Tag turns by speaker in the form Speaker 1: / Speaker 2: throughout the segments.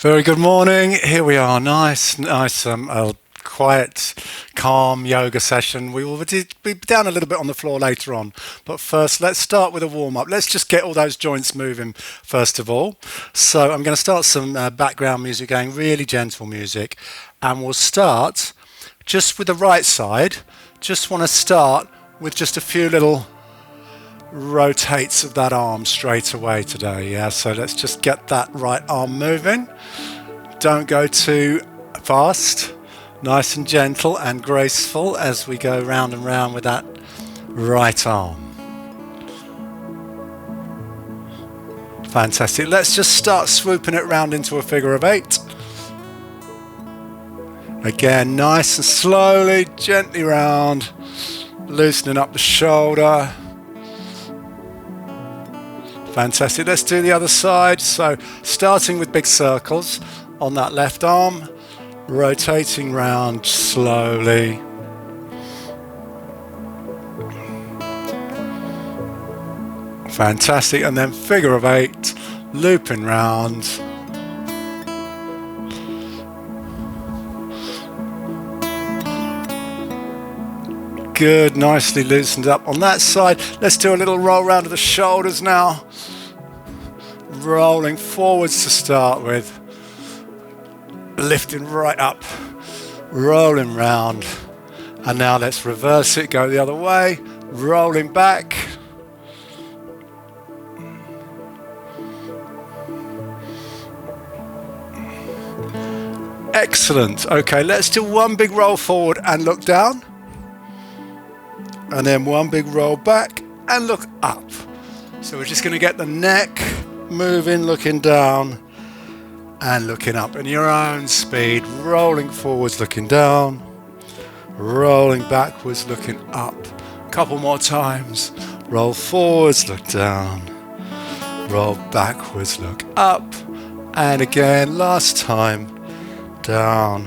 Speaker 1: Very good morning. Here we are. Nice, quiet, calm yoga session. We will be down a little bit on the floor later on. But first, let's start with a warm-up. Let's just get all those joints moving first of all. So I'm going to start some background music going, really gentle music. And we'll start just with the right side. Just want to start with just a few little rotates of that arm straight away today. Yeah, so let's just get that right arm moving. Don't go too fast. Nice and gentle and graceful as we go round and round with that right arm. Fantastic. Let's just start swooping it round into a figure of 8. Again, nice and slowly, gently round, loosening up the shoulder. Fantastic. Let's do the other side. So starting with big circles on that left arm, rotating round slowly. Fantastic. And then figure of 8, looping round. Good, nicely loosened up on that side. Let's do a little roll round of the shoulders now. Rolling forwards to start with. Lifting right up, rolling round. And now let's reverse it, go the other way, rolling back. Excellent. Okay, let's do one big roll forward and look down. And then one big roll back and look up. So we're just going to get the neck moving, looking down and looking up in your own speed, rolling forwards, looking down, rolling backwards, looking up. A couple more times. Roll forwards, look down, roll backwards, look up, and again, last time, down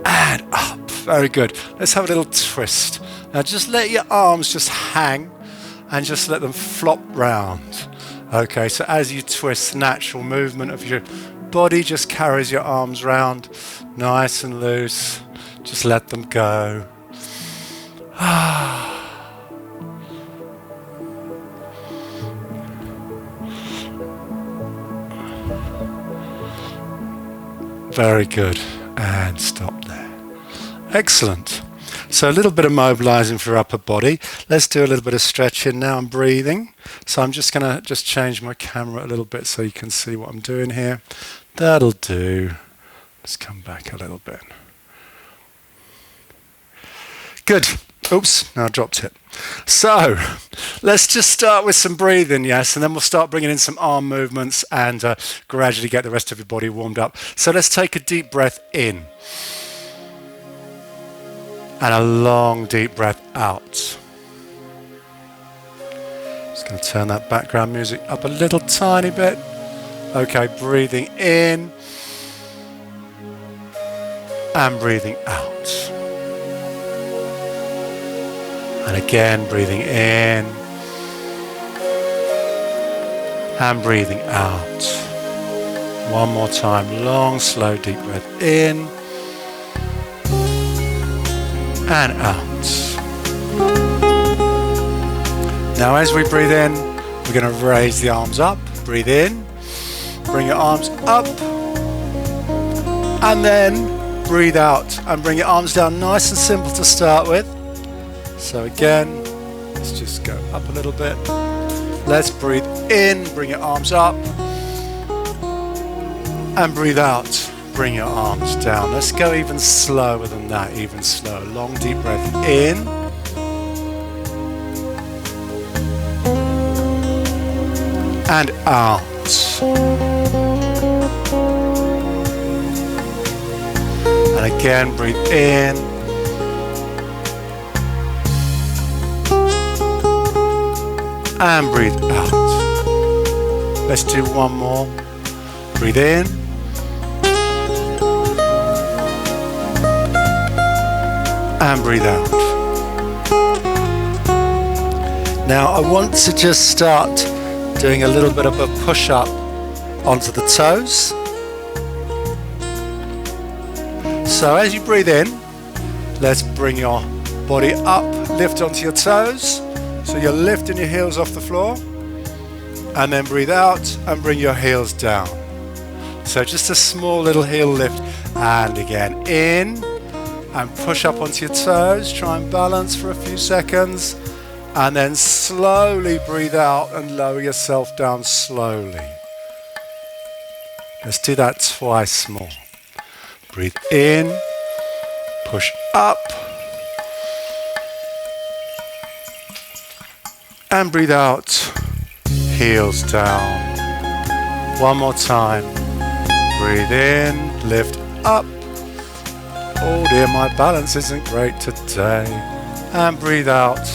Speaker 1: and up. Very good. Let's have a little twist. Now just let your arms just hang and just let them flop round. Okay, so as you twist, natural movement of your body just carries your arms round, nice and loose. Just let them go. Very good. And stop there. Excellent. So a little bit of mobilizing for your upper body. Let's do a little bit of stretching now and breathing. So I'm just going to change my camera a little bit so you can see what I'm doing here. That'll do. Let's come back a little bit. Good. Oops, now I dropped it. So let's just start with some breathing, yes, and then we'll start bringing in some arm movements and gradually get the rest of your body warmed up. So let's take a deep breath in. And a long, deep breath out. Just going to turn that background music up a little tiny bit. Okay, breathing in. And breathing out. And again, breathing in. And breathing out. One more time, long, slow, deep breath in. And out. Now as we breathe in, we're going to raise the arms up. Breathe in, bring your arms up, and then breathe out and bring your arms down. Nice and simple to start with. So again, let's just go up a little bit. Let's breathe in, bring your arms up, and breathe out. Bring your arms down. Let's go even slower than that, even slower. Long, deep breath in. And out. And again, breathe in. And breathe out. Let's do one more. Breathe in. And breathe out. Now I want to just start doing a little bit of a push up onto the toes. So as you breathe in, let's bring your body up, lift onto your toes. So you're lifting your heels off the floor. And then breathe out and bring your heels down. So just a small little heel lift. And again, in and push up onto your toes. Try and balance for a few seconds. And then slowly breathe out and lower yourself down slowly. Let's do that twice more. Breathe in, push up, and breathe out, heels down. One more time. Breathe in, lift up. Oh dear, my balance isn't great today. And breathe out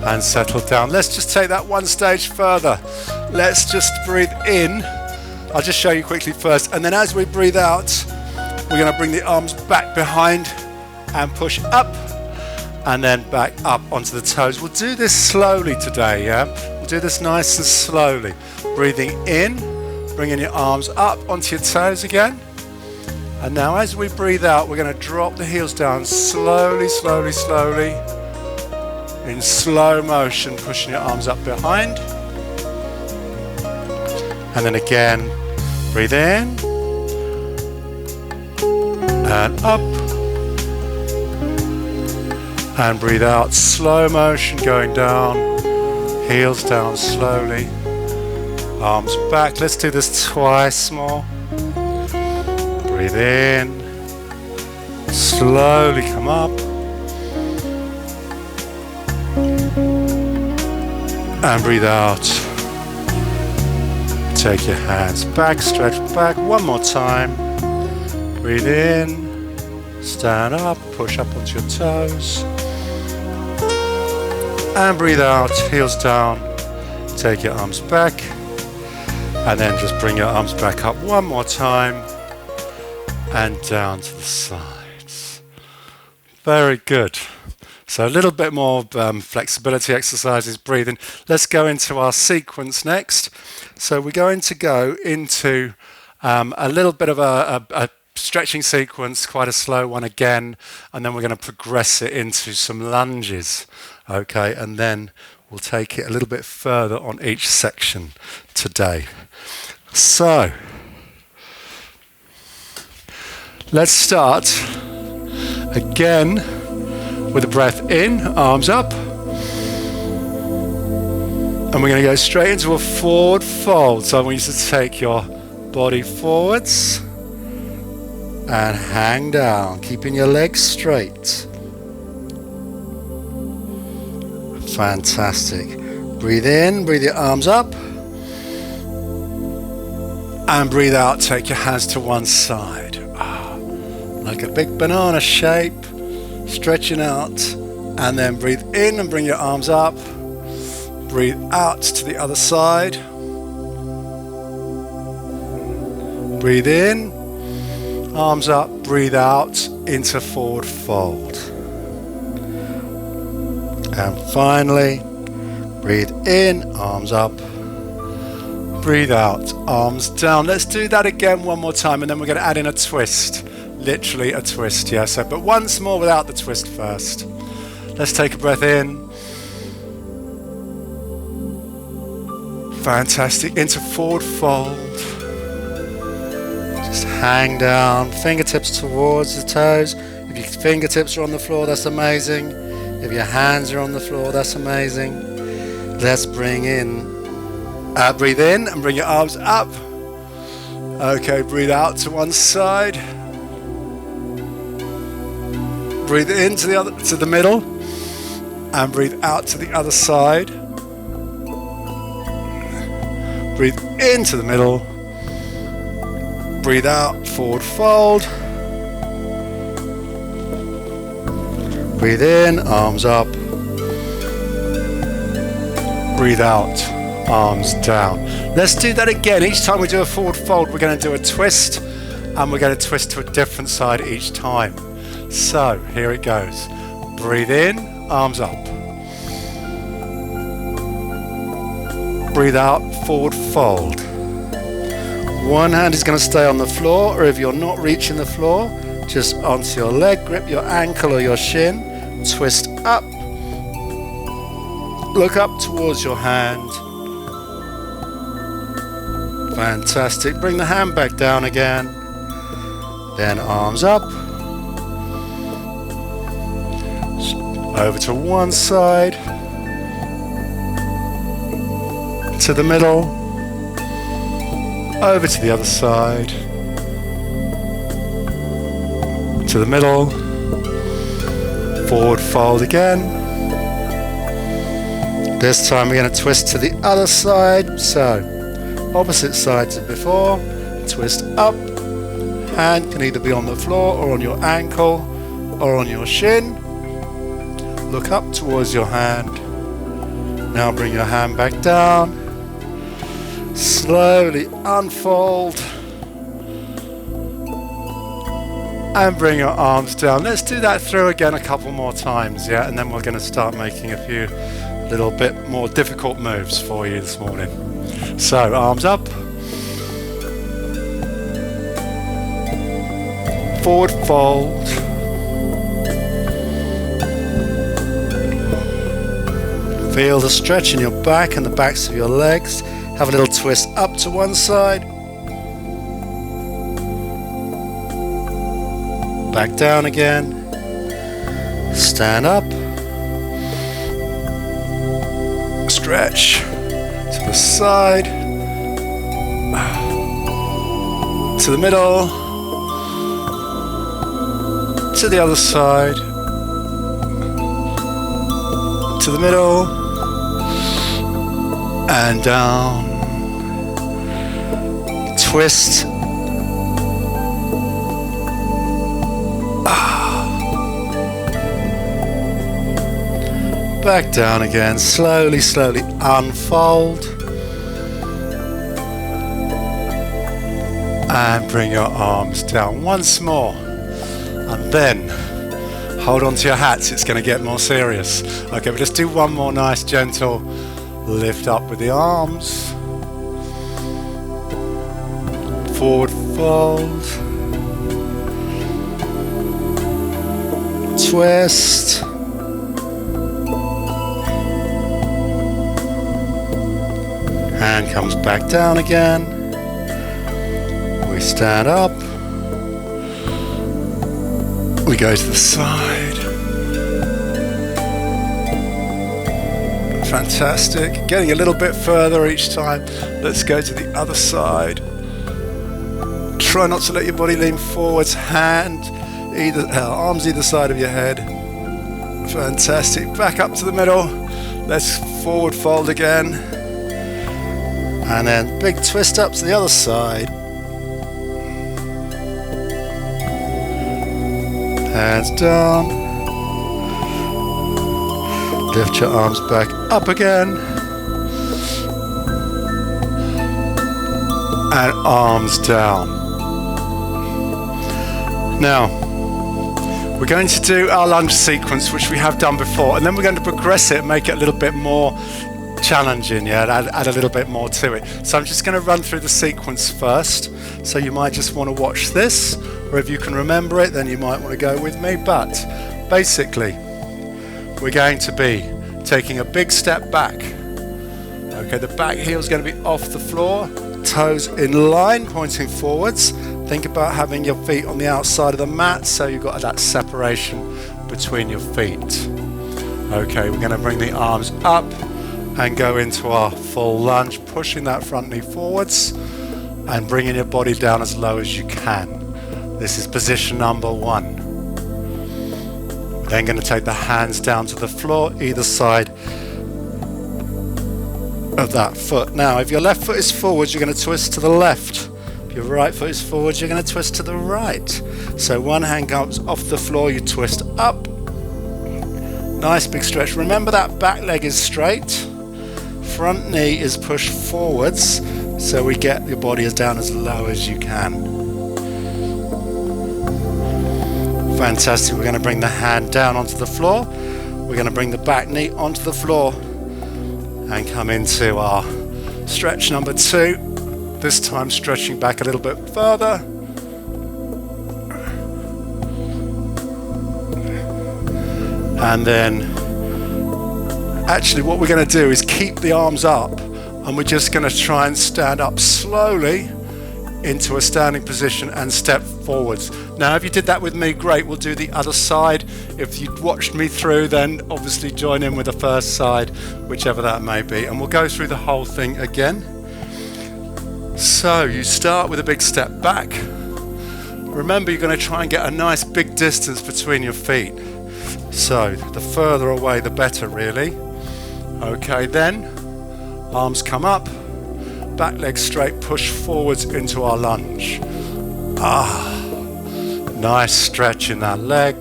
Speaker 1: and settle down. Let's just take that one stage further. Let's just breathe in. I'll just show you quickly first. And then as we breathe out, we're going to bring the arms back behind and push up and then back up onto the toes. We'll do this slowly today, yeah? We'll do this nice and slowly. Breathing in, bringing your arms up onto your toes again. And now as we breathe out, we're going to drop the heels down slowly, slowly, slowly. In slow motion, pushing your arms up behind. And then again, breathe in. And up. And breathe out, slow motion going down. Heels down slowly. Arms back. Let's do this twice more. Breathe in. Slowly come up. And breathe out. Take your hands back, stretch back. One more time. Breathe in. Stand up, push up onto your toes. And breathe out, heels down. Take your arms back. And then just bring your arms back up one more time. And down to the sides. Very good. So a little bit more flexibility exercises, breathing. Let's go into our sequence next. So we're going to go into a little bit of a stretching sequence, quite a slow one again, and then we're going to progress it into some lunges. Okay, and then we'll take it a little bit further on each section today. So let's start again with a breath in, arms up. And we're going to go straight into a forward fold. So I want you to take your body forwards and hang down, keeping your legs straight. Fantastic. Breathe in, breathe your arms up. And breathe out, take your hands to one side. Like a big banana shape. Stretching out, and then breathe in and bring your arms up. Breathe out to the other side. Breathe in, arms up, breathe out into forward fold. And finally, breathe in, arms up. Breathe out, arms down. Let's do that again one more time, and then we're going to add in a twist. Literally a twist, yeah. So, but once more without the twist first. Let's take a breath in. Fantastic. Into forward fold. Just hang down. Fingertips towards the toes. If your fingertips are on the floor, that's amazing. If your hands are on the floor, that's amazing. Let's bring in. Breathe in and bring your arms up. Okay, breathe out to one side. Breathe in to the middle, and breathe out to the other side. Breathe into the middle. Breathe out, forward fold. Breathe in, arms up. Breathe out, arms down. Let's do that again. Each time we do a forward fold, we're going to do a twist, and we're going to twist to a different side each time. So, here it goes. Breathe in, arms up. Breathe out, forward fold. One hand is going to stay on the floor, or if you're not reaching the floor, just onto your leg, grip your ankle or your shin, twist up, look up towards your hand. Fantastic. Bring the hand back down again, then arms up, over to one side, to the middle, over to the other side, to the middle, forward fold again. This time we're going to twist to the other side, so opposite sides of before, twist up, hand can either be on the floor or on your ankle or on your shin. Look up towards your hand. Now bring your hand back down. Slowly unfold. And bring your arms down. Let's do that through again a couple more times, yeah? And then we're going to start making a few little bit more difficult moves for you this morning. So, arms up. Forward fold. Feel the stretch in your back and the backs of your legs. Have a little twist up to one side. Back down again. Stand up. Stretch to the side. To the middle. To the other side. To the middle. And down. Twist. Back down again. Slowly, slowly unfold. And bring your arms down once more. And then hold on to your hats. It's going to get more serious. Okay, but let's do one more nice gentle lift up with the arms. Forward fold. Twist. Hand comes back down again. We stand up. We go to the side. Fantastic. Getting a little bit further each time. Let's go to the other side. Try not to let your body lean forwards. Arms either side of your head. Fantastic. Back up to the middle. Let's forward fold again. And then big twist up to the other side. Hands down. Lift your arms back up again. And arms down. Now, we're going to do our lunge sequence, which we have done before, and then we're going to progress it and make it a little bit more challenging, yeah, add a little bit more to it. So I'm just going to run through the sequence first. So you might just want to watch this, or if you can remember it, then you might want to go with me. But basically, we're going to be taking a big step back. Okay, the back heel is going to be off the floor, toes in line, pointing forwards. Think about having your feet on the outside of the mat, so you've got that separation between your feet. Okay, we're going to bring the arms up and go into our full lunge, pushing that front knee forwards and bringing your body down as low as you can. This is position number one. We're then going to take the hands down to the floor, either side of that foot. Now, if your left foot is forwards, you're going to twist to the left. If your right foot is forwards, you're going to twist to the right. So one hand comes off the floor, you twist up. Nice big stretch. Remember that back leg is straight. Front knee is pushed forwards, so we get your body as down as low as you can. Fantastic. We're going to bring the hand down onto the floor. We're going to bring the back knee onto the floor and come into our stretch number two. This time stretching back a little bit further. And then actually what we're going to do is keep the arms up, and we're just going to try and stand up slowly into a standing position and step forwards. Now if you did that with me, great, we'll do the other side. If you watched me through, then obviously join in with the first side, whichever that may be, and we'll go through the whole thing again. So you start with a big step back. Remember, you're going to try and get a nice big distance between your feet, so the further away the better really. Okay, then arms come up, back leg straight, push forwards into our lunge. Nice stretch in that leg.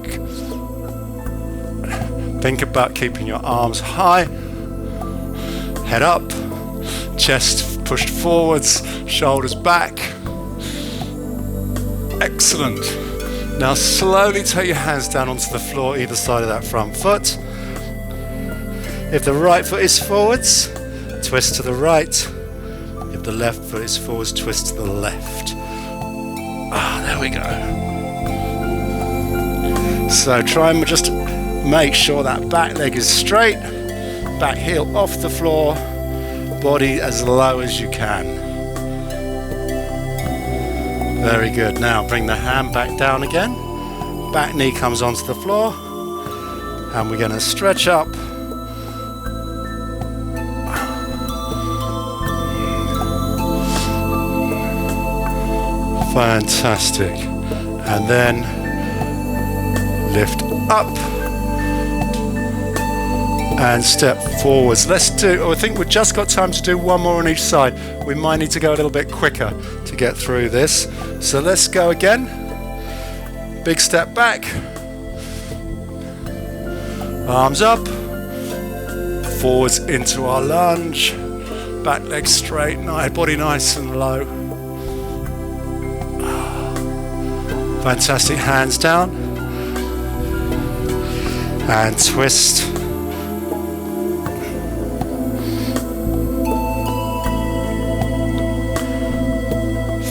Speaker 1: Think about keeping your arms high, head up, chest pushed forwards, shoulders back. Excellent. Now slowly take your hands down onto the floor either side of that front foot. If the right foot is forwards, twist to the right. If the left foot is forwards, twist to the left. There we go. So try and just make sure that back leg is straight, back heel off the floor, body as low as you can. Very good. Now bring the hand back down again. Back knee comes onto the floor, and we're going to stretch up. Fantastic. And then lift up and step forwards. Let's do, I think we've just got time to do one more on each side. We might need to go a little bit quicker to get through this. So let's go again. Big step back. Arms up. Forwards into our lunge. Back leg straight, body nice and low. Fantastic. Hands down. And twist.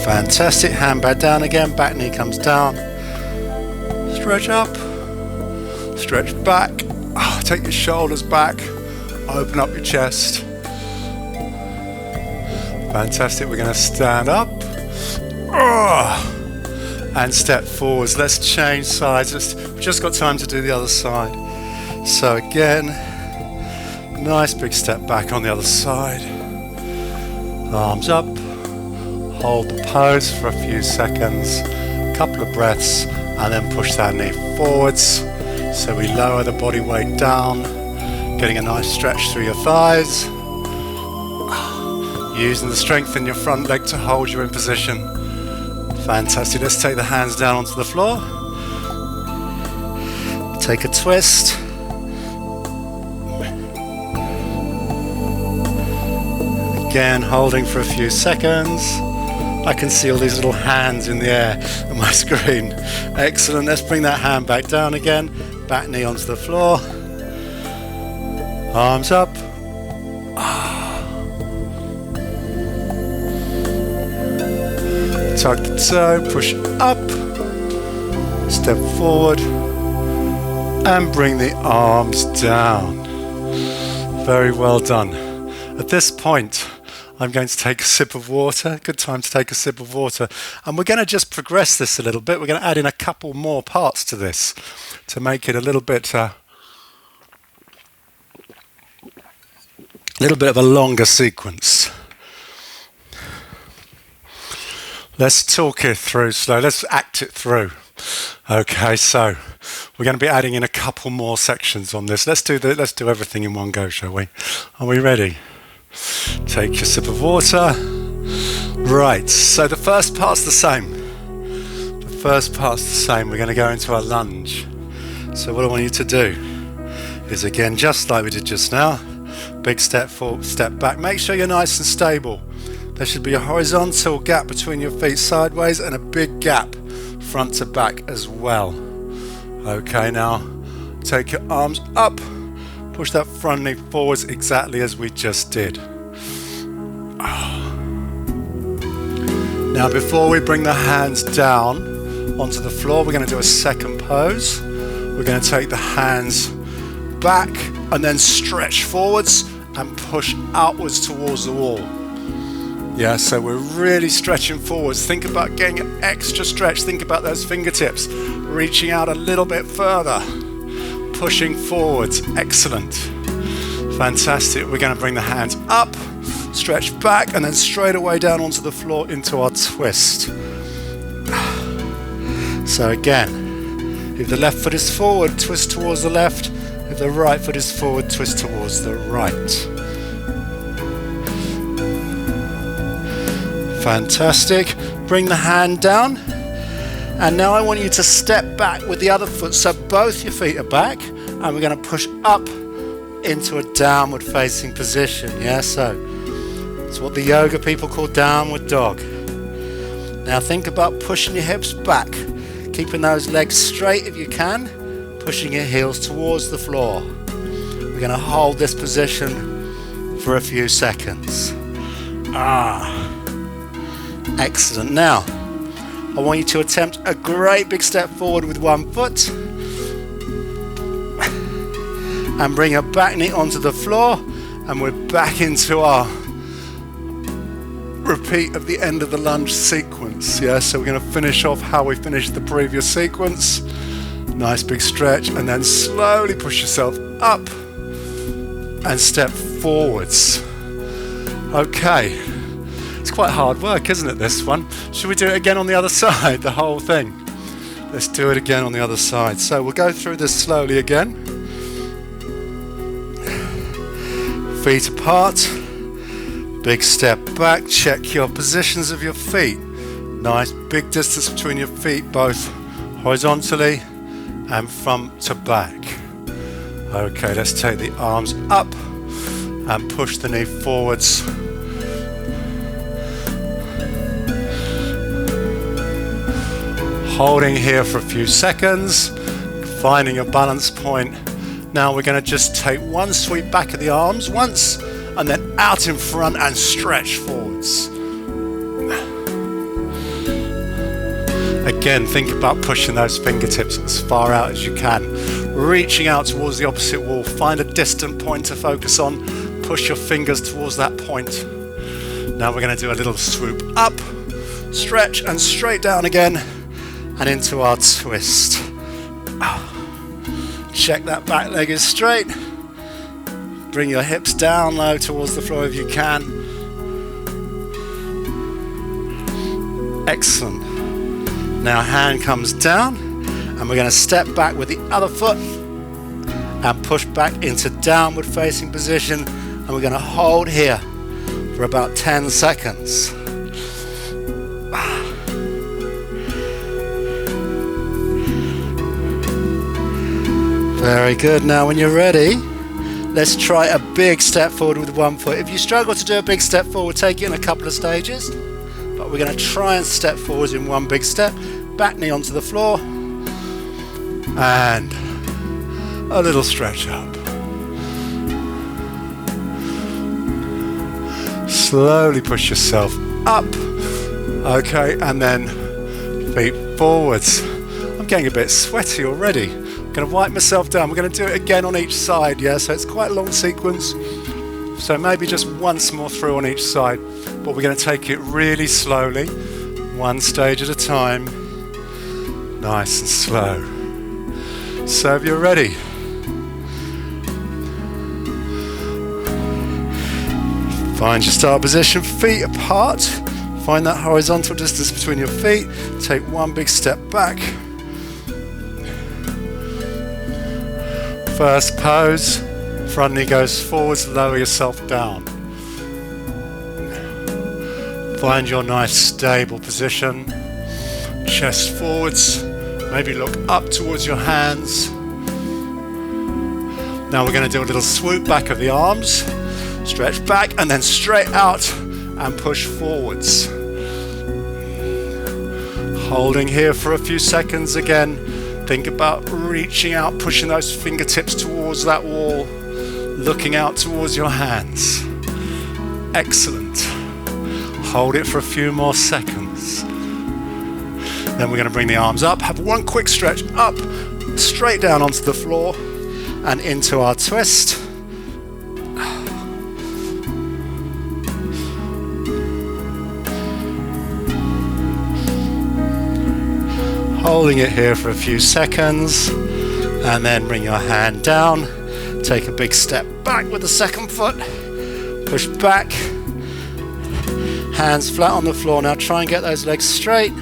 Speaker 1: Fantastic. Hand back down again. Back knee comes down. Stretch up. Stretch back. Take your shoulders back. Open up your chest. Fantastic. We're going to stand up. And step forwards. Let's change sides. We've just got time to do the other side. So again, nice big step back on the other side. Arms up. Hold the pose for a few seconds. Couple of breaths, and then push that knee forwards. So we lower the body weight down, getting a nice stretch through your thighs. Using the strength in your front leg to hold you in position. Fantastic. Let's take the hands down onto the floor. Take a twist. Again, holding for a few seconds. I can see all these little hands in the air on my screen. Excellent. Let's bring that hand back down again. Back knee onto the floor. Arms up. Tuck the toe, push up, step forward, and bring the arms down. Very well done. At this point, I'm going to take a sip of water. Good time to take a sip of water. And we're going to just progress this a little bit. We're going to add in a couple more parts to this to make it a little bit of a longer sequence. Let's talk it through slow. Let's act it through. Okay, so we're going to be adding in a couple more sections on this. Let's do everything in one go, shall we? Are we ready? Take your sip of water. Right, so the first part's the same. We're going to go into our lunge. So what I want you to do is, again, just like we did just now, big step forward, step back. Make sure you're nice and stable. There should be a horizontal gap between your feet sideways and a big gap front to back as well. Okay, now take your arms up, push that front knee forwards exactly as we just did. Now before we bring the hands down onto the floor, we're going to do a second pose. We're going to take the hands back and then stretch forwards and push outwards towards the wall. Yeah, so we're really stretching forwards. Think about getting an extra stretch. Think about those fingertips, reaching out a little bit further, pushing forwards. Excellent. Fantastic. We're going to bring the hands up, stretch back, and then straight away down onto the floor into our twist. So again, if the left foot is forward, twist towards the left. If the right foot is forward, twist towards the right. Fantastic. Bring the hand down. And now I want you to step back with the other foot so both your feet are back, and we're going to push up into a downward facing position. Yeah, so it's what the yoga people call downward dog. Now think about pushing your hips back, keeping those legs straight if you can, pushing your heels towards the floor. We're going to hold this position for a few seconds. Excellent. Now I want you to attempt a great big step forward with one foot and bring your back knee onto the floor, and we're back into our repeat of the end of the lunge sequence. Yeah, so we're going to finish off how we finished the previous sequence. Nice big stretch, and then slowly push yourself up and step forwards. Okay, it's quite hard work, isn't it, this one? Should we do it again on the other side, the whole thing? Let's do it again on the other side. So we'll go through this slowly again. Feet apart, big step back, check your positions of your feet. Nice big distance between your feet, both horizontally and front to back. Okay, let's take the arms up and push the knee forwards. Holding here for a few seconds, finding a balance point. Now we're going to just take one sweep back of the arms once, and then out in front and stretch forwards. Again, think about pushing those fingertips as far out as you can. Reaching out towards the opposite wall. Find a distant point to focus on. Push your fingers towards that point. Now we're going to do a little swoop up, stretch, and straight down again, and into our twist. Check that back leg is straight. Bring your hips down low towards the floor if you can. Excellent. Now hand comes down, and we're going to step back with the other foot and push back into downward facing position, and we're going to hold here for about 10 seconds. Very good. Now when you're ready, let's try a big step forward with one foot. If you struggle to do a big step forward, take it in a couple of stages. But we're going to try and step forwards in one big step. Back knee onto the floor. And a little stretch up. Slowly push yourself up. Okay, and then feet forwards. I'm getting a bit sweaty already. I'm going to wipe myself down. We're going to do it again on each side, yeah? So it's quite a long sequence. So maybe just once more through on each side. But we're going to take it really slowly, one stage at a time, nice and slow. So if you're ready, find your start position, feet apart. Find that horizontal distance between your feet. Take one big step back. First pose, front knee goes forwards, lower yourself down. Find your nice stable position. Chest forwards, maybe look up towards your hands. Now we're going to do a little swoop back of the arms, stretch back and then straight out and push forwards. Holding here for a few seconds again. Think about reaching out, pushing those fingertips towards that wall, looking out towards your hands. Excellent. Hold it for a few more seconds. Then we're going to bring the arms up, have one quick stretch up, straight down onto the floor, and into our twist. Holding it here for a few seconds, and then bring your hand down. Take a big step back with the second foot. Push back. Hands flat on the floor. Now try and get those legs straight.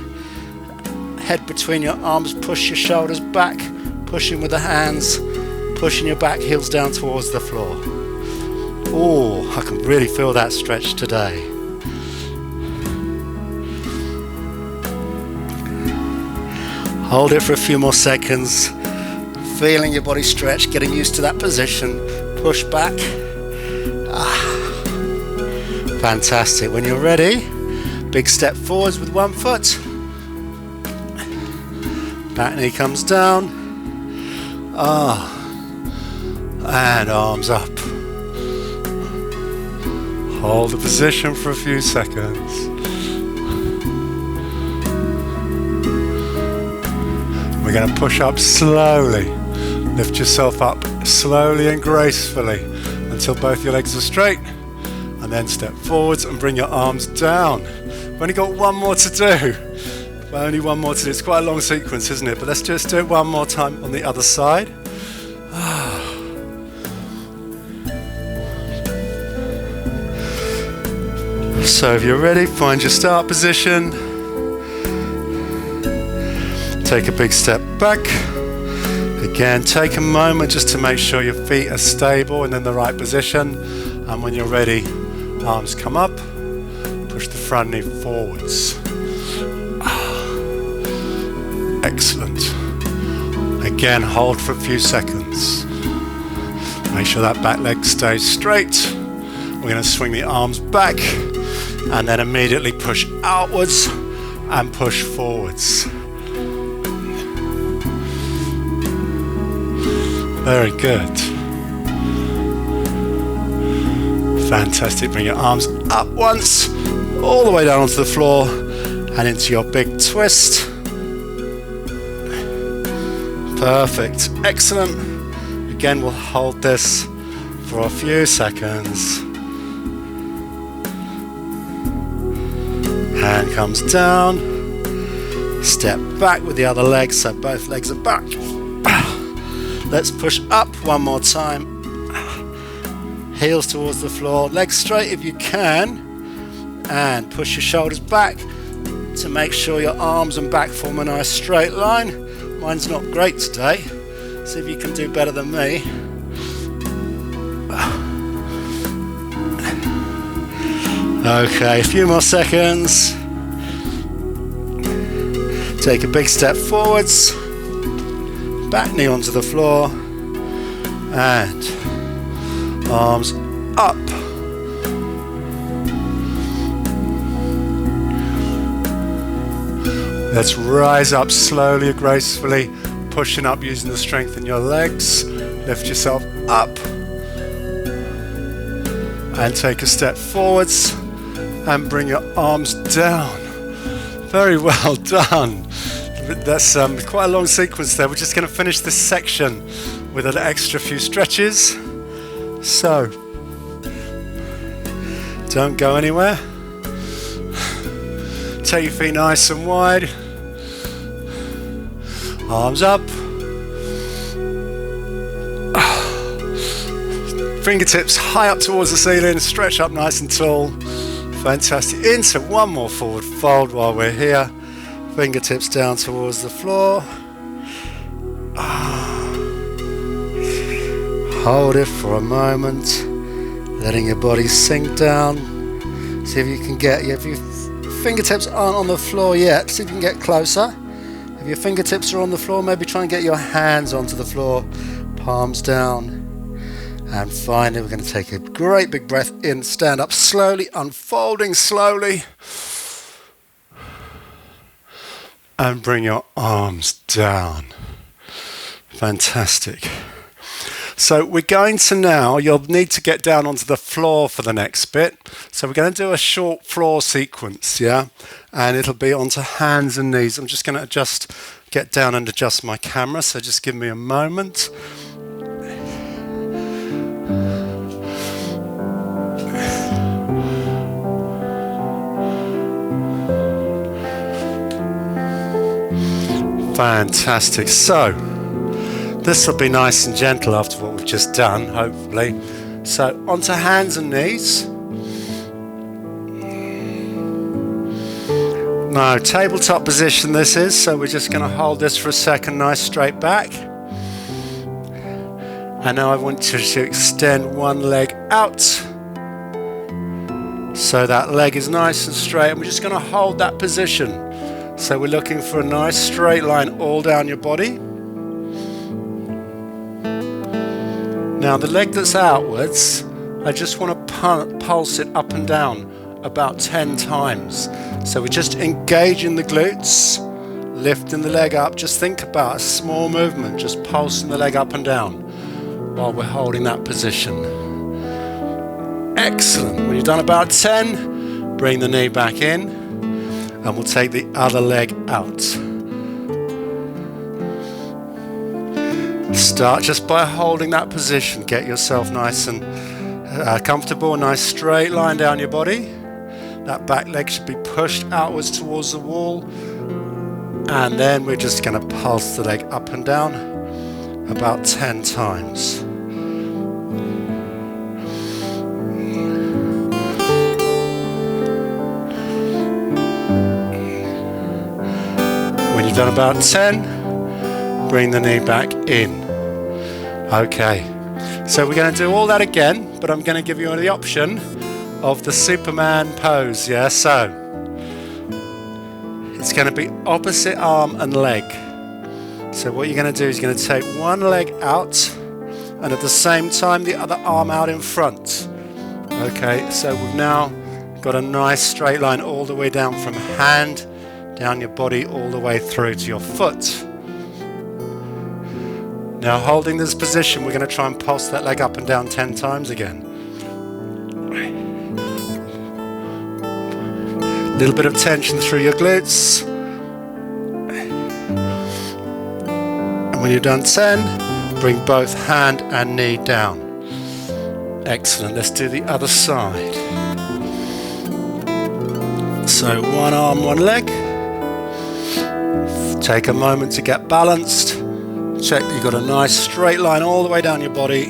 Speaker 1: Head between your arms. Push your shoulders back. Pushing with the hands. Pushing your back heels down towards the floor. Oh, I can really feel that stretch today. Hold it for a few more seconds. Feeling your body stretch, getting used to that position. Push back. Fantastic. When you're ready, big step forwards with one foot. Back knee comes down. And arms up. Hold the position for a few seconds. We're going to push up slowly. Lift yourself up slowly and gracefully until both your legs are straight. And then step forwards and bring your arms down. We've only got one more to do. Only one more to do. It's quite a long sequence, isn't it? But let's just do it one more time on the other side. So if you're ready, find your start position. Take a big step back. Again, take a moment just to make sure your feet are stable and in the right position. And when you're ready, arms come up. Push the front knee forwards. Excellent. Again, hold for a few seconds. Make sure that back leg stays straight. We're going to swing the arms back and then immediately push outwards and push forwards. Very good. Fantastic. Bring your arms up once, all the way down onto the floor and into your big twist. Perfect. Excellent. Again, we'll hold this for a few seconds. Hand comes down. Step back with the other leg so both legs are back. Let's push up one more time. Heels towards the floor, legs straight if you can, and push your shoulders back to make sure your arms and back form a nice straight line. Mine's not great today. See if you can do better than me. Okay, a few more seconds. Take a big step forwards. Back knee onto the floor. And arms up. Let's rise up slowly and gracefully, pushing up using the strength in your legs. Lift yourself up and take a step forwards and bring your arms down. Very well done. That's quite a long sequence there. We're just going to finish this section with an extra few stretches. So, don't go anywhere. Take your feet nice and wide. Arms up. Fingertips high up towards the ceiling. Stretch up nice and tall. Fantastic. Into one more forward fold while we're here. Fingertips down towards the floor. Hold it for a moment, letting your body sink down. See if you can get, if your fingertips aren't on the floor yet, see if you can get closer. If your fingertips are on the floor, maybe try and get your hands onto the floor, palms down. And finally, we're going to take a great big breath in, stand up slowly, unfolding slowly. And bring your arms down. Fantastic. So we're going to now, you'll need to get down onto the floor for the next bit. So we're going to do a short floor sequence, yeah? And it'll be onto hands and knees. I'm just going to get down and adjust my camera, so just give me a moment. Fantastic. So this will be nice and gentle after what we've just done, hopefully. So onto hands and knees. Now, tabletop position this is, so we're just going to hold this for a second, nice straight back. And now I want you to extend one leg out. So that leg is nice and straight, and we're just going to hold that position. So we're looking for a nice straight line all down your body. Now the leg that's outwards, I just want to pulse it up and down about 10 times. So we're just engaging the glutes, lifting the leg up. Just think about a small movement, just pulsing the leg up and down while we're holding that position. Excellent. When you've done about 10, bring the knee back in and we'll take the other leg out. Start just by holding that position. Get yourself nice and comfortable, a nice straight line down your body. That back leg should be pushed outwards towards the wall. And then we're just going to pulse the leg up and down about 10 times. When you've done about 10, bring the knee back in. Okay, so we're going to do all that again, but I'm going to give you the option of the Superman pose, yeah? So it's going to be opposite arm and leg. So what you're going to do is you're going to take one leg out and at the same time the other arm out in front. Okay, so we've now got a nice straight line all the way down from hand, down your body, all the way through to your foot. Now holding this position, we're going to try and pulse that leg up and down 10 times again. A little bit of tension through your glutes. And when you've done 10, bring both hand and knee down. Excellent. Let's do the other side. So one arm, one leg. Take a moment to get balanced. Check that you've got a nice straight line all the way down your body.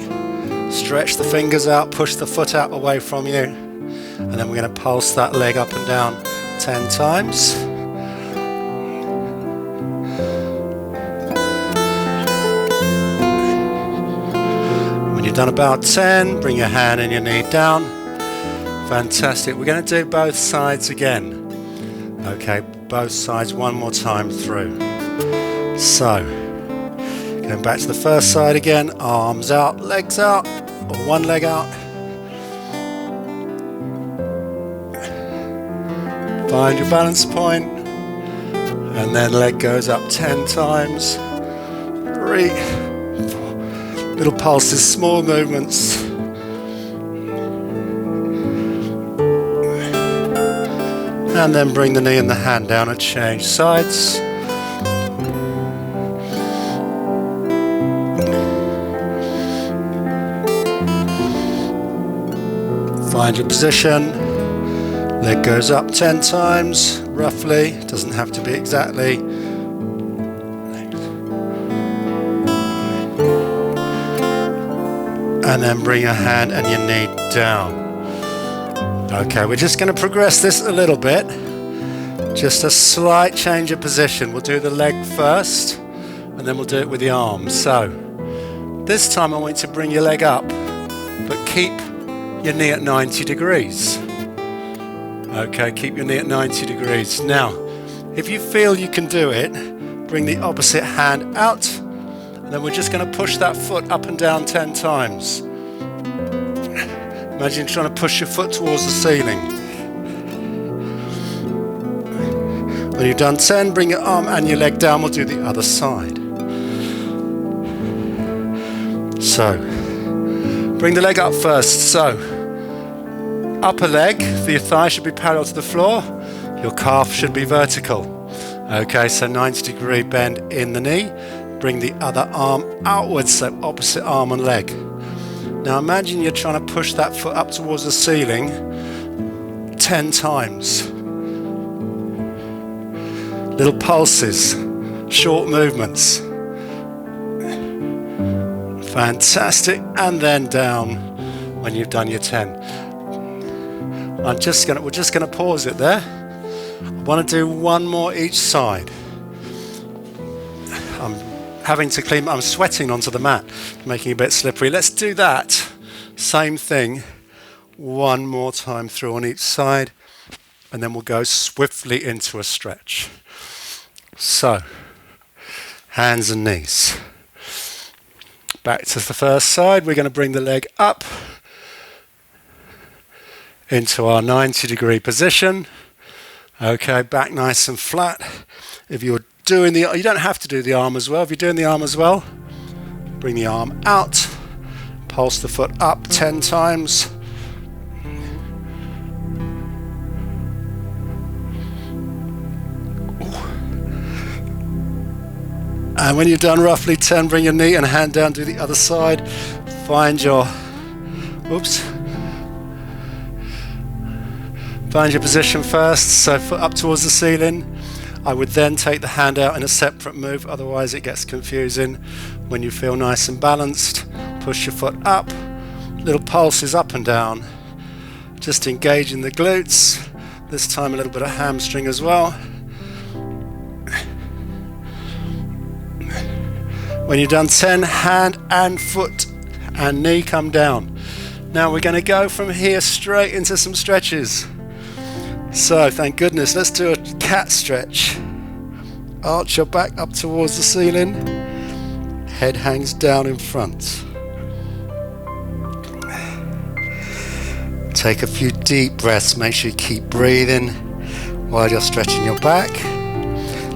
Speaker 1: Stretch the fingers out, push the foot out away from you. And then we're going to pulse that leg up and down 10 times. When you've done about 10, bring your hand and your knee down. Fantastic. We're going to do both sides again. Okay, both sides one more time through. So, going back to the first side again, arms out, legs out, or one leg out. Find your balance point, and then leg goes up 10 times. 3, 4, little pulses, small movements. And then bring the knee and the hand down and change sides. Find your position. Leg goes up 10 times, roughly. Doesn't have to be exactly. And then bring your hand and your knee down. Okay, we're just going to progress this a little bit. Just a slight change of position. We'll do the leg first, and then we'll do it with the arms. So, this time I want you to bring your leg up, but keep your knee at 90 degrees. Okay, keep your knee at 90 degrees. Now, if you feel you can do it, bring the opposite hand out, and then we're just going to push that foot up and down 10 times. Imagine trying to push your foot towards the ceiling. When you've done 10, bring your arm and your leg down. We'll do the other side. So, bring the leg up first. So, upper leg, your thigh should be parallel to the floor. Your calf should be vertical. Okay, so 90-degree bend in the knee. Bring the other arm outwards, so opposite arm and leg. Now imagine you're trying to push that foot up towards the ceiling 10 times. Little pulses. short movements. Fantastic, and then down when you've done your 10. We're just gonna pause it there. I want to do one more each side. I'm sweating onto the mat, making it a bit slippery. Let's do that same thing one more time through on each side, and then we'll go swiftly into a stretch. So, hands and knees. Back to the first side, we're going to bring the leg up into our 90-degree position. Okay, back nice and flat. If you're doing you don't have to do the arm as well. If you're doing the arm as well, bring the arm out, pulse the foot up 10 times. And when you've done roughly 10, bring your knee and hand down to the other side. Find your position first, so foot up towards the ceiling. I would then take the hand out in a separate move, otherwise it gets confusing. When you feel nice and balanced, push your foot up, little pulses up and down, just engaging the glutes, this time a little bit of hamstring as well. When you've done 10, hand and foot and knee come down. Now we're going to go from here straight into some stretches. So thank goodness, let's do a cat stretch. Arch your back up towards the ceiling. Head hangs down in front. Take a few deep breaths. Make sure you keep breathing while you're stretching your back.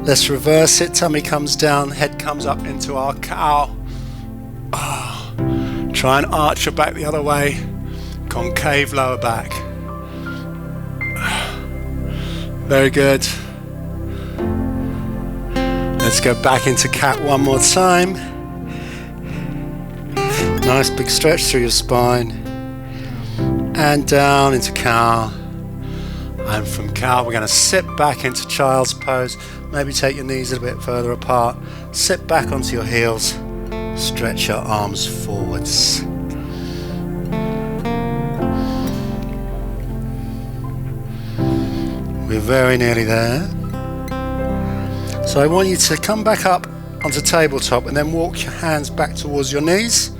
Speaker 1: Let's reverse it. Tummy comes down, head comes up into our cow. Try and arch your back the other way. Concave lower back. Very good. Let's go back into cat one more time. Nice big stretch through your spine. And down into cow. And from cow, we're going to sit back into child's pose. Maybe take your knees a bit further apart. Sit back onto your heels. Stretch your arms forwards. We're very nearly there. So I want you to come back up onto tabletop and then walk your hands back towards your knees.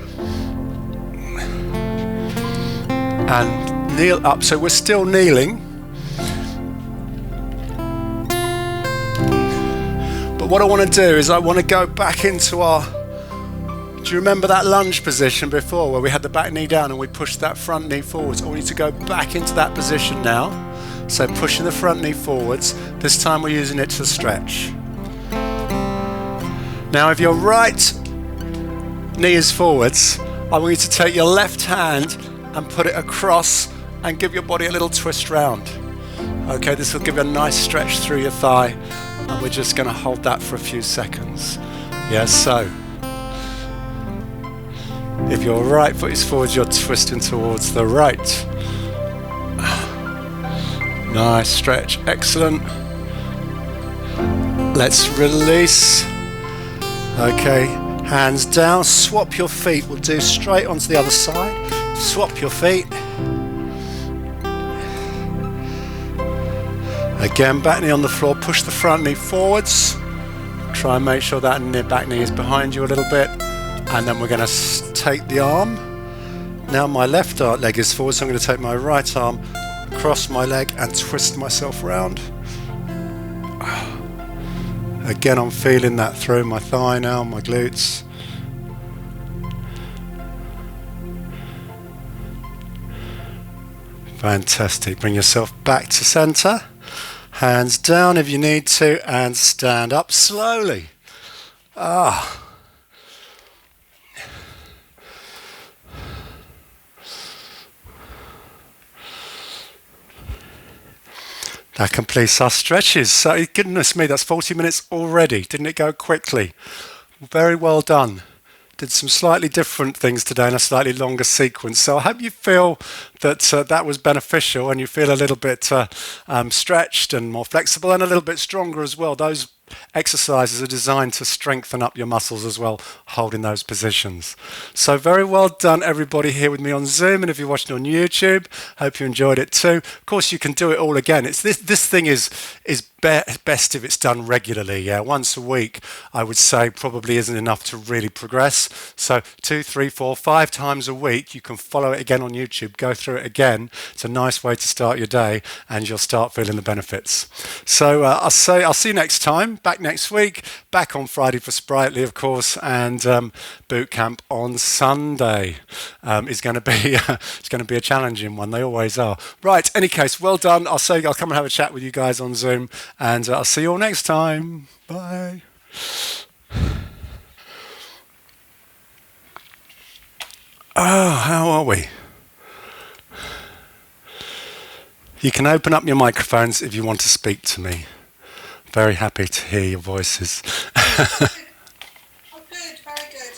Speaker 1: And kneel up. So we're still kneeling. What I want to do is I want to go back into our, do you remember that lunge position before where we had the back knee down and we pushed that front knee forwards? I want you to go back into that position now. So pushing the front knee forwards, this time we're using it to stretch. Now if your right knee is forwards, I want you to take your left hand and put it across and give your body a little twist round. Okay, this will give you a nice stretch through your thigh. And we're just going to hold that for a few seconds. Yes, so if your right foot is forward, you're twisting towards the right. Nice stretch, excellent. Let's release. Okay, hands down, swap your feet. We'll do straight onto the other side. Swap your feet. Again, back knee on the floor, push the front knee forwards. Try and make sure that back knee is behind you a little bit. And then we're going to take the arm. Now my left leg is forward, so I'm going to take my right arm across my leg and twist myself around. Again, I'm feeling that through my thigh now, my glutes. Fantastic. Bring yourself back to center. Hands down if you need to, and stand up slowly. That completes our stretches. So goodness me, that's 40 minutes already. Didn't it go quickly? Very well done. Did some slightly different things today in a slightly longer sequence. So I hope you feel that that was beneficial and you feel a little bit stretched and more flexible and a little bit stronger as well. Those exercises are designed to strengthen up your muscles as well, holding those positions. So very well done, everybody here with me on Zoom, and if you're watching on YouTube, hope you enjoyed it too. Of course, you can do it all again. It's this thing is best if it's done regularly. Yeah, once a week, I would say probably isn't enough to really progress. So 2, 3, 4, 5 times a week, you can follow it again on YouTube, go through it again. It's a nice way to start your day, and you'll start feeling the benefits. So I'll see you next time. Back next week. Back on Friday for Sprightly, of course, and boot camp on Sunday is going to be it's going to be a challenging one. They always are. Right. Any case, well done. I'll come and have a chat with you guys on Zoom, and I'll see you all next time. Bye. Oh, how are we? You can open up your microphones if you want to speak to me. Very happy to hear your voices.
Speaker 2: Oh, good, very good.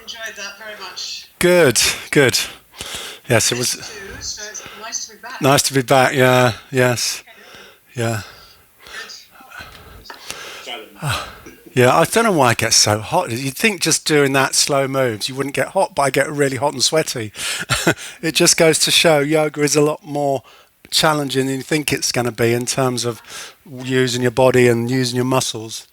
Speaker 2: Enjoyed that very much.
Speaker 1: Good. Yes, it was.
Speaker 2: So it's nice to be back.
Speaker 1: Nice to be back. Yeah. Yes. Yeah. Yeah, I don't know why I get so hot. You'd think just doing that slow moves, you wouldn't get hot, but I get really hot and sweaty. It just goes to show yoga is a lot more challenging than you think it's going to be in terms of using your body and using your muscles.